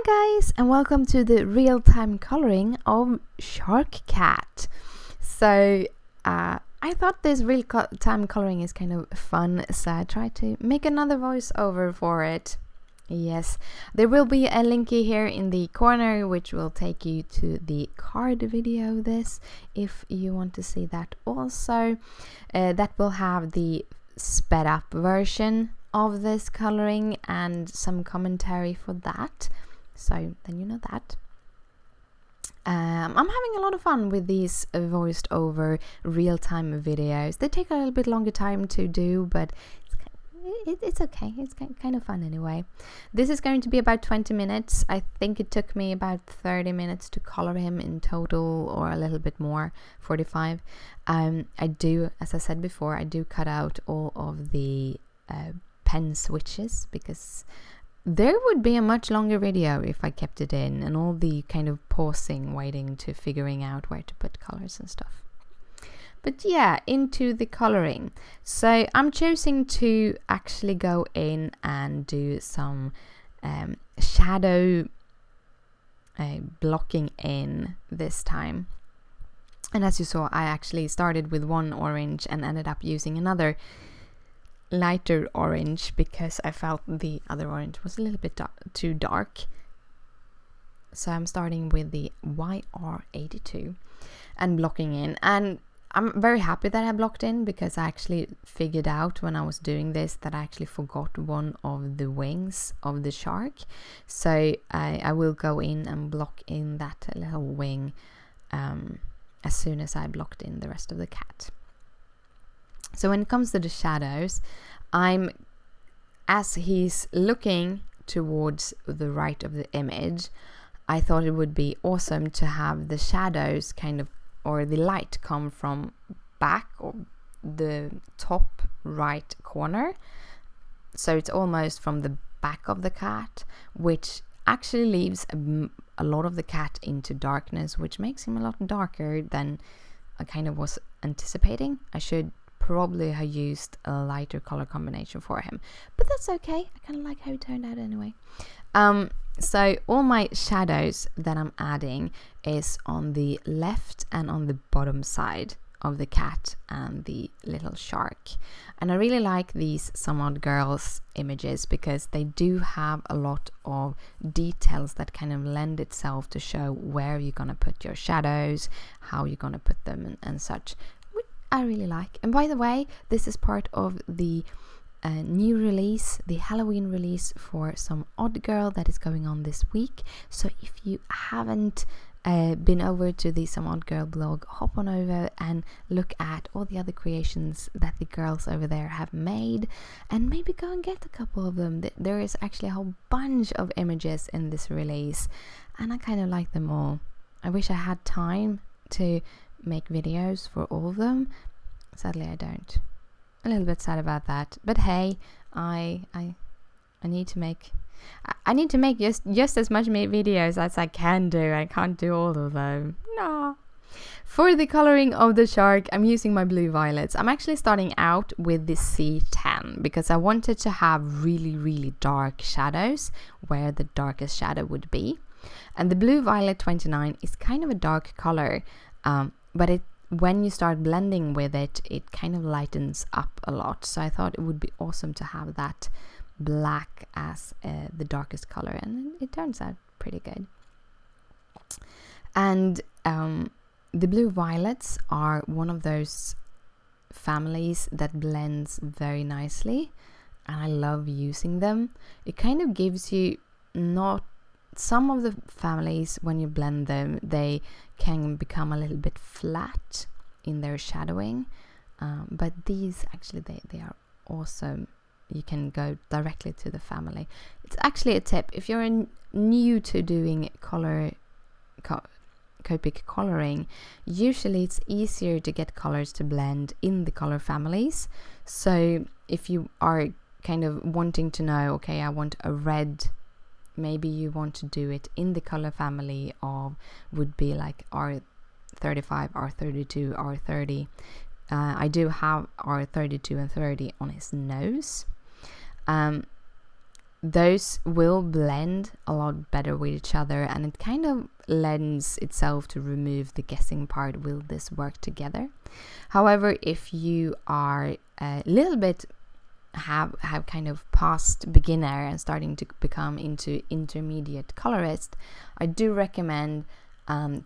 guys, and welcome to the real-time coloring of Shark Cat. So I thought this real-time coloring is kind of fun, so I tried to make another voiceover for it. Yes, there will be a linky here in the corner which will take you to the card video this if you want to see that also. That will have the sped up version of this coloring and some commentary for that. So then you know that. I'm having a lot of fun with these voiced over real-time videos. They take a little bit longer time to do, but it's okay. It's kind of fun anyway. This is going to be about 20 minutes. I think it took me about 30 minutes to color him in total, or a little bit more, 45. I do, as I said before, I do cut out all of the pen switches because there would be a much longer video if I kept it in, and all the kind of pausing, waiting to figuring out where to put colors and stuff. But yeah, into the coloring. So I'm choosing to actually go in and do some shadow blocking in this time. And as you saw, I actually started with one orange and ended up using another lighter orange because I felt the other orange was a little bit too dark. So I'm starting with the YR82 and blocking in, and I'm very happy that I blocked in because I actually figured out when I was doing this that I actually forgot one of the wings of the shark. So I will go in and block in that little wing as soon as I blocked in the rest of the cat. So when it comes to the shadows, as he's looking towards the right of the image, I thought it would be awesome to have the shadows kind of, or the light come from back or the top right corner. So it's almost from the back of the cat, which actually leaves a lot of the cat into darkness, which makes him a lot darker than I kind of was anticipating. I should probably have used a lighter color combination for him, but that's okay. I kind of like how it turned out anyway. So all my shadows that I'm adding is on the left and on the bottom side of the cat and the little shark. And I really like these Some Odd Girls images because they do have a lot of details that kind of lend itself to show where you're gonna put your shadows, how you're gonna put them and such. I really like. And by the way, this is part of the new release, the Halloween release for Some Odd Girl that is going on this week. So if you haven't been over to the Some Odd Girl blog, hop on over and look at all the other creations that the girls over there have made, and maybe go and get a couple of them. There is actually a whole bunch of images in this release, and I kind of like them all. I wish I had time to make videos for all of them. Sadly I don't. A little bit sad about that, but hey, I need to make just as much videos as I can do. I can't do all of them. No. For the coloring of the shark, I'm using my blue violets. I'm actually starting out with the C10 because I wanted to have really dark shadows where the darkest shadow would be. And the blue violet 29 is kind of a dark color, but when you start blending with it, it kind of lightens up a lot. So I thought it would be awesome to have that black as the darkest color, and it turns out pretty good. And the blue violets are one of those families that blends very nicely, and I love using them. It kind of gives you some of the families, when you blend them, they can become a little bit flat in their shadowing, but these actually they are awesome. You can go directly to the family. It's actually a tip if you're new to doing Copic coloring. Usually it's easier to get colors to blend in the color families. So if you are kind of wanting to know, okay, I want a red, maybe you want to do it in the color family of, would be like R35, R32, R30. I do have R32 and 30 on his nose. those will blend a lot better with each other, and it kind of lends itself to remove the guessing part. Will this work together? However, if you are a little bit have kind of past beginner and starting to become into intermediate colorist, I do recommend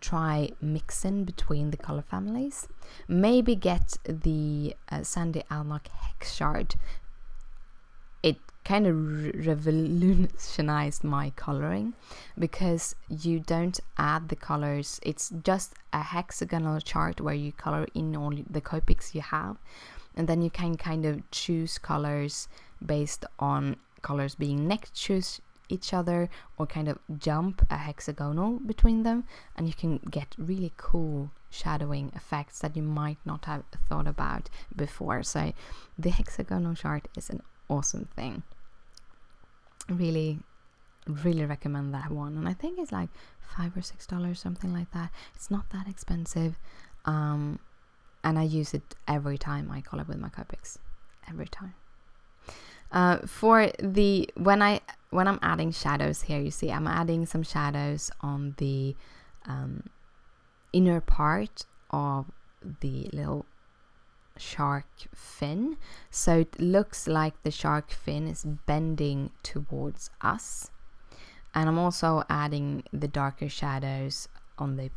try mixing between the color families. Maybe get the Sandy Alnock hex chart. It kind of revolutionized my coloring, because you don't add the colors. It's just a hexagonal chart where you color in all the Copics you have, and then you can kind of choose colors based on colors being next to each other, or kind of jump a hexagonal between them, and you can get really cool shadowing effects that you might not have thought about before. So the hexagonal chart is an awesome thing. Really recommend that one, and I think it's like $5 or $6, something like that. It's not that expensive, and I use it every time I color with my Copics, every time. For the when I'm adding shadows here, you see I'm adding some shadows on the inner part of the little shark fin, so it looks like the shark fin is bending towards us. And I'm also adding the darker shadows on the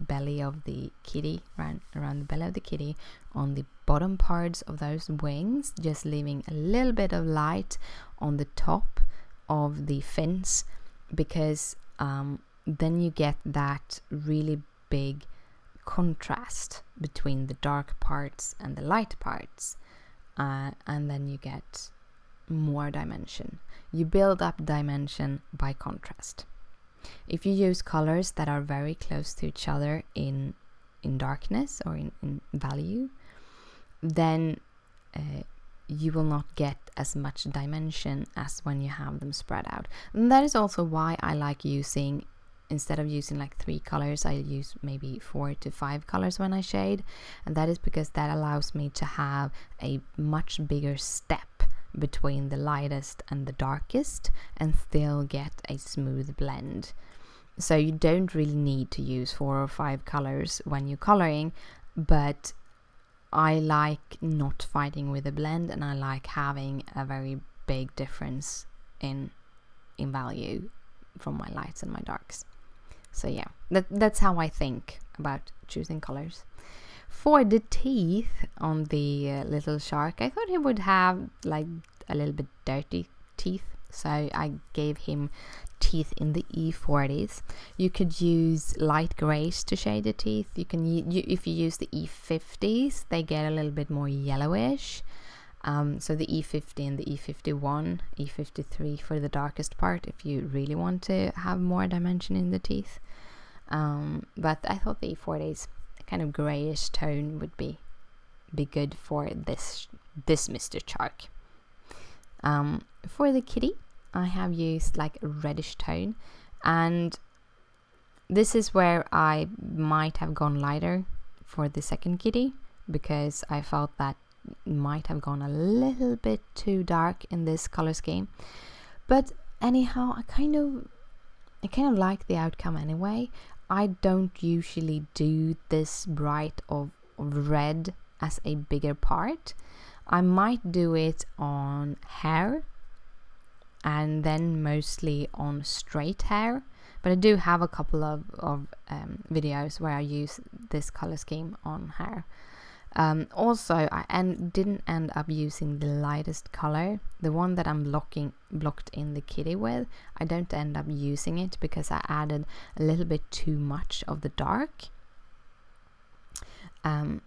belly of the kitty, around the belly of the kitty, on the bottom parts of those wings, just leaving a little bit of light on the top of the fins, because then you get that really big contrast between the dark parts and the light parts, and then you get more dimension. You build up dimension by contrast. If you use colors that are very close to each other in darkness or in value, then you will not get as much dimension as when you have them spread out. And that is also why I like using, instead of using like 3 colors, I use maybe 4 to 5 colors when I shade. And that is because that allows me to have a much bigger step between the lightest and the darkest, and still get a smooth blend. So you don't really need to use 4 or 5 colors when you're coloring, but I like not fighting with a blend, and I like having a very big difference in value from my lights and my darks. So yeah, that's how I think about choosing colors. For the teeth on the little shark, I thought he would have like a little bit dirty teeth, so I gave him teeth in the E40s. You could use light grays to shade the teeth. You can if you use the E50s, they get a little bit more yellowish. So the E50 and the E51, E53 for the darkest part, if you really want to have more dimension in the teeth. But I thought the E40s, kind of grayish tone, would be good for this Mr. Shark. For the kitty, I have used like a reddish tone, and this is where I might have gone lighter for the second kitty, because I felt that might have gone a little bit too dark in this color scheme. But anyhow, I kind of like the outcome anyway. I don't usually do this bright of red as a bigger part. I might do it on hair, and then mostly on straight hair, but I do have a couple of videos where I use this color scheme on hair. Also, I didn't end up using the lightest color, the one that I'm blocked in the kitty with. I don't end up using it because I added a little bit too much of the dark. And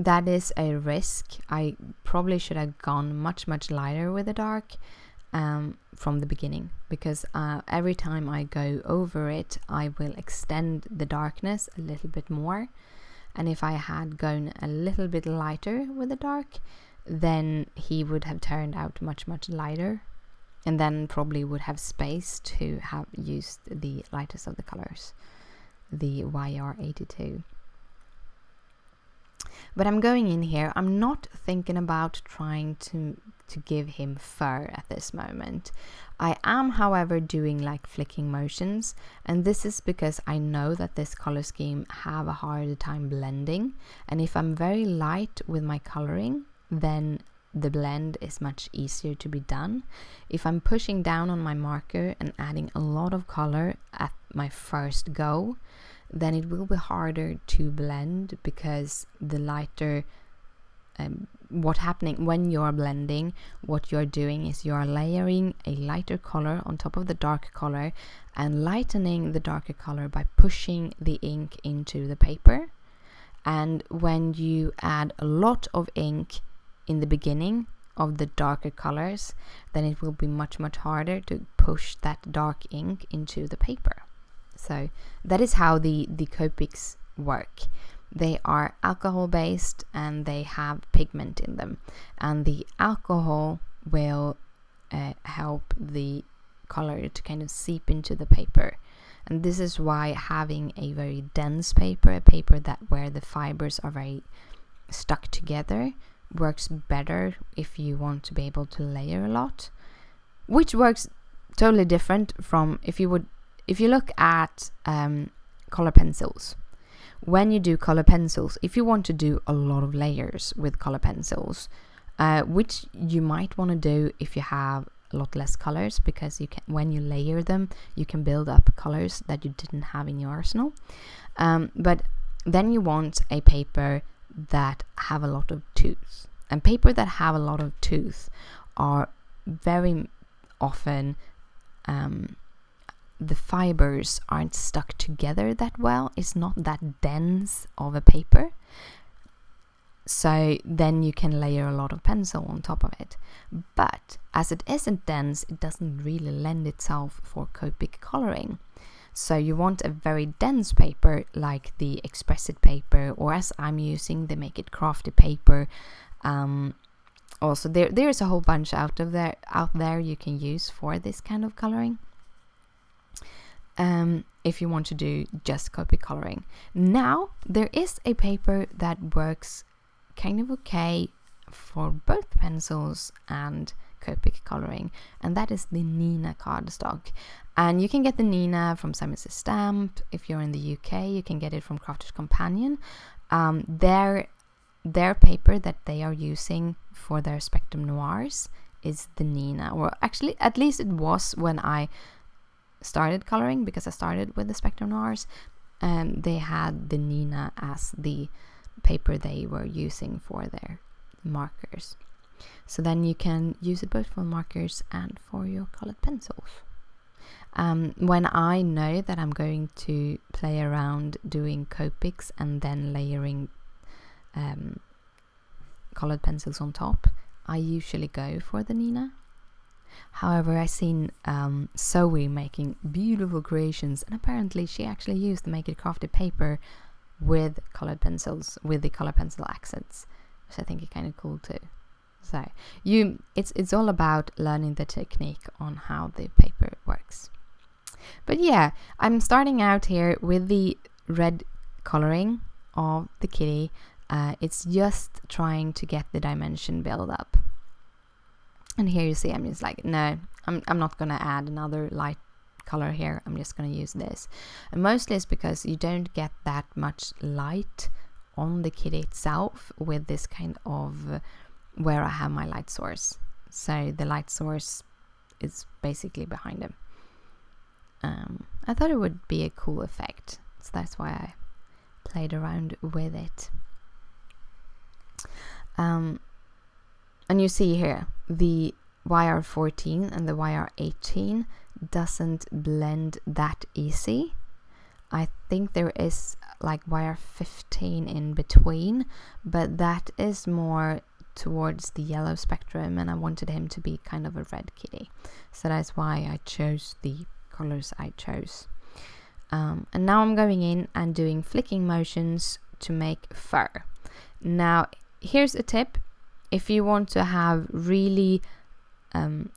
that is a risk. I probably should have gone much lighter with the dark from the beginning, because every time I go over it, I will extend the darkness a little bit more. And if I had gone a little bit lighter with the dark, then he would have turned out much lighter, and then probably would have space to have used the lightest of the colors, the YR82. But I'm going in here, I'm not thinking about trying to to give him fur at this moment. I am, however, doing like flicking motions, and this is because I know that this color scheme have a harder time blending, and if I'm very light with my coloring, then the blend is much easier to be done. If I'm pushing down on my marker and adding a lot of color at my first go, then it will be harder to blend, because the lighter what happening when you're blending, what you're doing is you're layering a lighter color on top of the dark color and lightening the darker color by pushing the ink into the paper. And when you add a lot of ink in the beginning of the darker colors, then it will be much harder to push that dark ink into the paper. So that is how the Copics work. They are alcohol based and they have pigment in them, and the alcohol will help the color to kind of seep into the paper. And this is why having a very dense paper, a paper that where the fibers are very stuck together, works better if you want to be able to layer a lot, which works totally different from if you look at color pencils. When you do color pencils, if you want to do a lot of layers with color pencils, which you might want to do if you have a lot less colors, because you can, when you layer them, you can build up colors that you didn't have in your arsenal. But then you want a paper that have a lot of tooth, and paper that have a lot of tooth are very often the fibers aren't stuck together that well. It's not that dense of a paper, so then you can layer a lot of pencil on top of it. But as it isn't dense, it doesn't really lend itself for Copic coloring. So you want a very dense paper like the Express-It paper, or as I'm using the Make It Crafty paper. Also there's a whole bunch out there you can use for this kind of coloring. If you want to do just Copic coloring. Now there is a paper that works kind of okay for both pencils and Copic coloring, and that is the Nina cardstock. And you can get the Nina from Simon Says Stamp. If you're in the UK, you can get it from Crafter's Companion. Their paper that they are using for their Spectrum Noirs is the Nina, or actually at least it was when I started coloring, because I started with the Spectrum Noirs, and they had the Nina as the paper they were using for their markers. So then you can use it both for markers and for your colored pencils. When I know that I'm going to play around doing Copics and then layering colored pencils on top, I usually go for the Nina. However, I've seen Zoe making beautiful creations, and apparently she actually used the Make It Crafty paper with colored pencils, with the color pencil accents, which I think is kind of cool too. So it's all about learning the technique on how the paper works. But yeah, I'm starting out here with the red coloring of the kitty. It's just trying to get the dimension build up. And here you see I'm just like, no, I'm not going to add another light color here. I'm just going to use this. And mostly it's because you don't get that much light on the kitty itself with this kind of where I have my light source. So the light source is basically behind him. I thought it would be a cool effect, so that's why I played around with it. And you see here the YR14 and the YR18 doesn't blend that easy. I think there is like YR15 in between, but that is more towards the yellow spectrum, and I wanted him to be kind of a red kitty, so that's why I chose the colors I chose. And now I'm going in and doing flicking motions to make fur. Now here's a tip: if you want to have really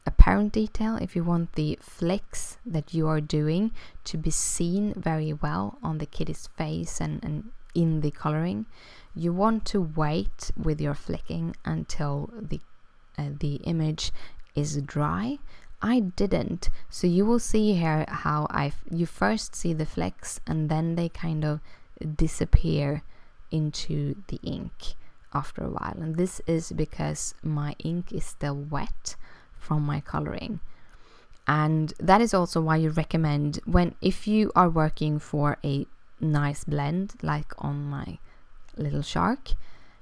apparent detail, if you want the flicks that you are doing to be seen very well on the kitty's face and in the coloring, you want to wait with your flicking until the the image is dry. I didn't, so you will see here how you first see the flecks and then they kind of disappear into the ink after a while, and this is because my ink is still wet from my coloring. And that is also why you recommend, if you are working for a nice blend like on my little shark,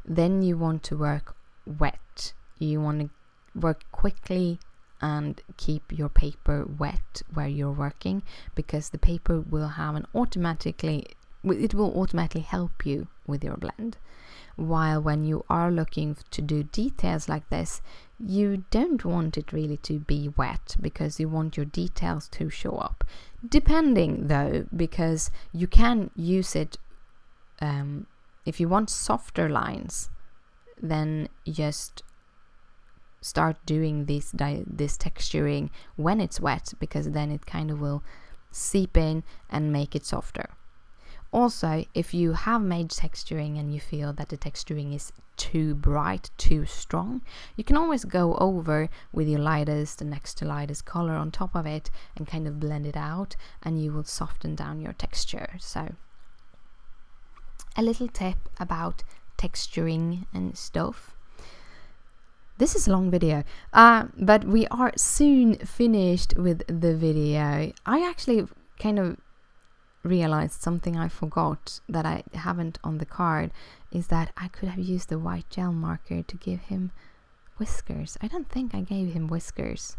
then you want to work wet. You want to work quickly and keep your paper wet where you're working, because the paper will automatically help you with your blend. While when you are looking to do details like this, you don't want it really to be wet, because you want your details to show up. Depending though, because you can use it if you want softer lines, then just start doing this texturing when it's wet, because then it kind of will seep in and make it softer. Also, if you have made texturing and you feel that the texturing is too bright, too strong, you can always go over with your lightest and next to lightest color on top of it and kind of blend it out, and you will soften down your texture. So a little tip about texturing and stuff. This is a long video, but we are soon finished with the video. I actually kind of realized something I forgot that I haven't on the card, is that I could have used the white gel marker to give him whiskers. I don't think I gave him whiskers.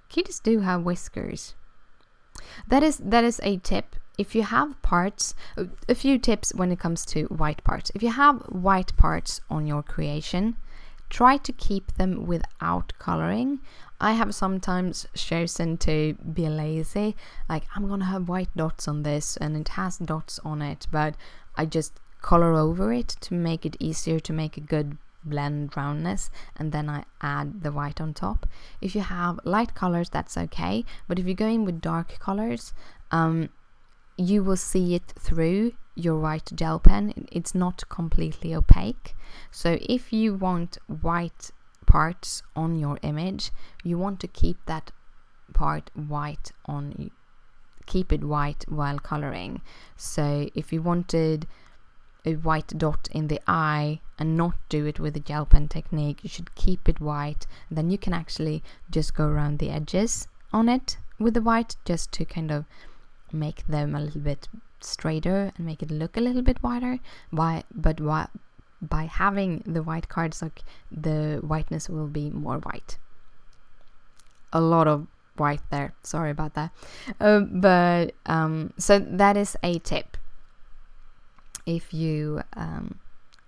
Kitties do have whiskers. That is a tip. If you have parts, a few tips when it comes to white parts. If you have white parts on your creation, try to keep them without coloring. I have sometimes chosen to be lazy, like I'm gonna have white dots on this and it has dots on it, but I just color over it to make it easier to make a good blend roundness, and then I add the white on top. If you have light colors, that's okay, but if you go in with dark colors, you will see it through your white gel pen. It's not completely opaque. So if you want white parts on your image, you want to keep that part white keep it white while coloring. So if you wanted a white dot in the eye and not do it with the gel pen technique, you should keep it white. Then you can actually just go around the edges on it with the white, just to kind of make them a little bit straighter and make it look a little bit whiter. By having the white cardstock, the whiteness will be more white. A lot of white there, sorry about that. So that is a tip if you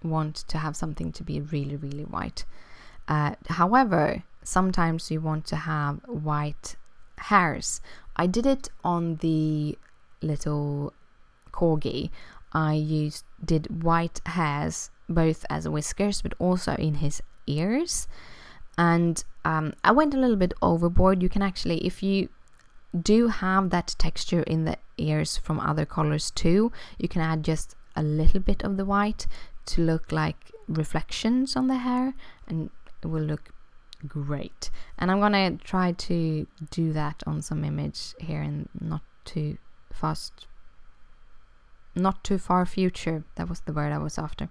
want to have something to be really, really white. However, sometimes you want to have white hairs. I did it on the little corgi. I did white hairs both as whiskers but also in his ears, and I went a little bit overboard. You can actually, if you do have that texture in the ears from other colors too, you can add just a little bit of the white to look like reflections on the hair, and it will look great. And I'm gonna try to do that on some image here in not too far future. That was the word I was after.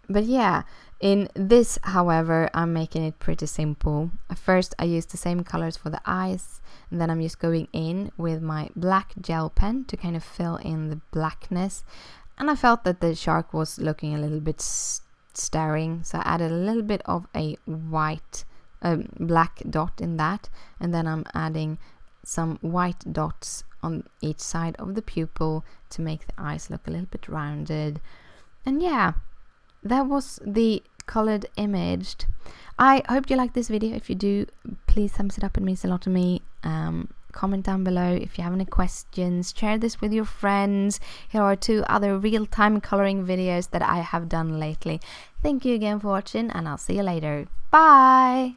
But yeah, in this, however, I'm making it pretty simple. First, I used the same colors for the eyes, and then I'm just going in with my black gel pen to kind of fill in the blackness. And I felt that the shark was looking a little bit staring, so I added a little bit of a white, black dot in that, and then I'm adding some white dots on each side of the pupil to make the eyes look a little bit rounded. And yeah, that was the colored image. I hope you liked this video. If you do, please thumbs it up. It means a lot to me. Comment down below if you have any questions. Share this with your friends. Here are 2 other real-time coloring videos that I have done lately. Thank you again for watching, and I'll see you later. Bye!